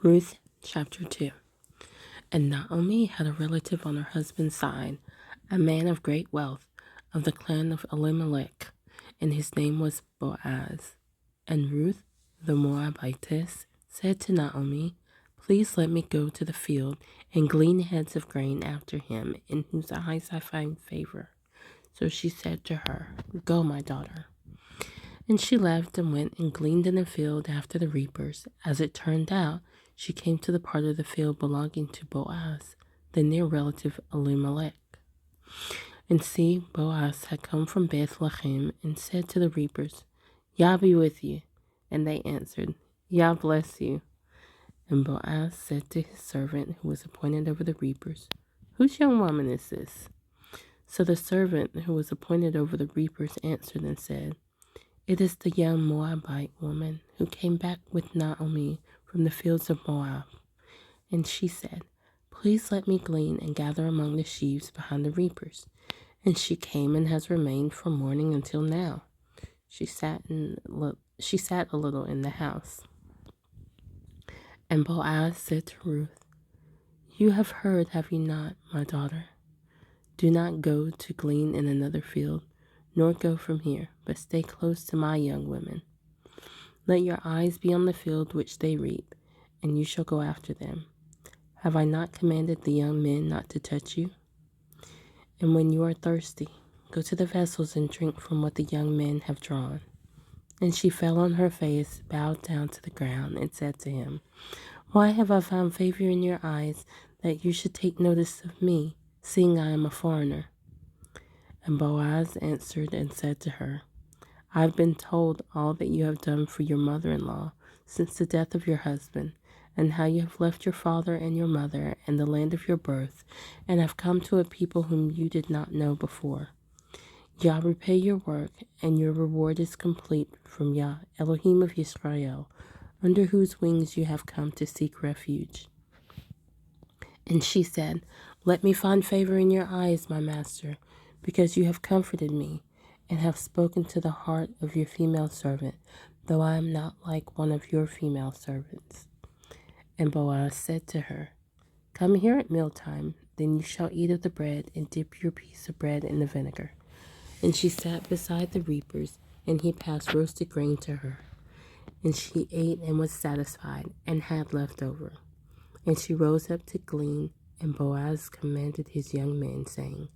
Ruth Chapter 2. And Naomi had a relative on her husband's side, a man of great wealth, of the clan of Elimelech, and his name was Boaz. And Ruth the Moabitess said to Naomi, "Please let me go to the field and glean heads of grain after him, in whose eyes I find favor." So she said to her, "Go, my daughter." And she left and went and gleaned in the field after the reapers. As it turned out, she came to the part of the field belonging to Boaz, the near relative Elimelech. And see, Boaz had come from Bethlehem and said to the reapers, "Yah be with you." And they answered, "Yah bless you." And Boaz said to his servant who was appointed over the reapers, "Whose young woman is this?" So the servant who was appointed over the reapers answered and said, "It is the young Moabite woman who came back with Naomi from the fields of Moab." And she said, "Please let me glean and gather among the sheaves behind the reapers." And she came and has remained from morning until now. She sat a little in the house. And Boaz said to Ruth, "You have heard, have you not, my daughter? Do not go to glean in another field, nor go from here, but stay close to my young women. Let your eyes be on the field which they reap, and you shall go after them. Have I not commanded the young men not to touch you? And when you are thirsty, go to the vessels and drink from what the young men have drawn." And she fell on her face, bowed down to the ground, and said to him, "Why have I found favor in your eyes, that you should take notice of me, seeing I am a foreigner?" And Boaz answered and said to her, "I have been told all that you have done for your mother-in-law since the death of your husband, and how you have left your father and your mother and the land of your birth, and have come to a people whom you did not know before. Yah repay your work, and your reward is complete from Yah, Elohim of Israel, under whose wings you have come to seek refuge." And she said, "Let me find favor in your eyes, my master, because you have comforted me, and have spoken to the heart of your female servant, though I am not like one of your female servants." And Boaz said to her, "Come here at mealtime, then you shall eat of the bread, and dip your piece of bread in the vinegar." And she sat beside the reapers, and he passed roasted grain to her. And she ate and was satisfied, and had left over. And she rose up to glean, and Boaz commanded his young men, saying,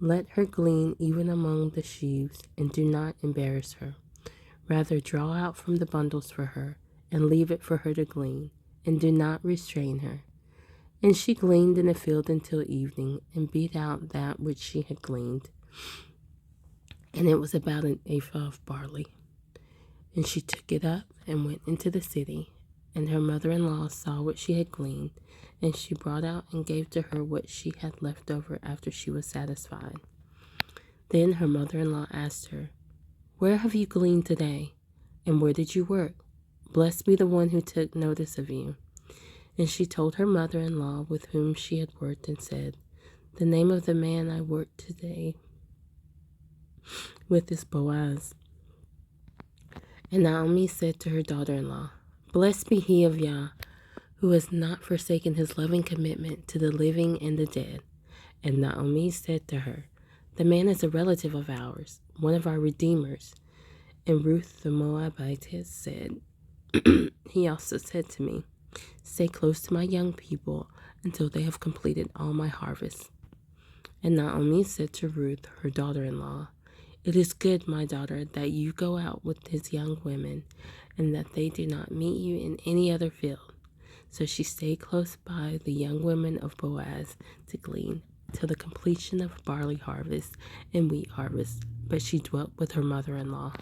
"Let her glean even among the sheaves, and do not embarrass her. Rather draw out from the bundles for her, and leave it for her to glean, and do not restrain her." And she gleaned in the field until evening, and beat out that which she had gleaned. And it was about an ephah of barley. And she took it up and went into the city. And her mother-in-law saw what she had gleaned, and she brought out and gave to her what she had left over after she was satisfied. Then her mother-in-law asked her, "Where have you gleaned today? And where did you work? Blessed be the one who took notice of you." And she told her mother-in-law with whom she had worked, and said, "The name of the man I worked today with is Boaz." And Naomi said to her daughter-in-law, "Blessed be he of Yah, who has not forsaken his loving commitment to the living and the dead." And Naomi said to her, "The man is a relative of ours, one of our redeemers." And Ruth the Moabitess said, "He also said to me, 'Stay close to my young people until they have completed all my harvest.'" And Naomi said to Ruth, her daughter-in-law, "It is good, my daughter, that you go out with his young women, and that they do not meet you in any other field." So she stayed close by the young women of Boaz to glean, till the completion of barley harvest and wheat harvest, but she dwelt with her mother-in-law.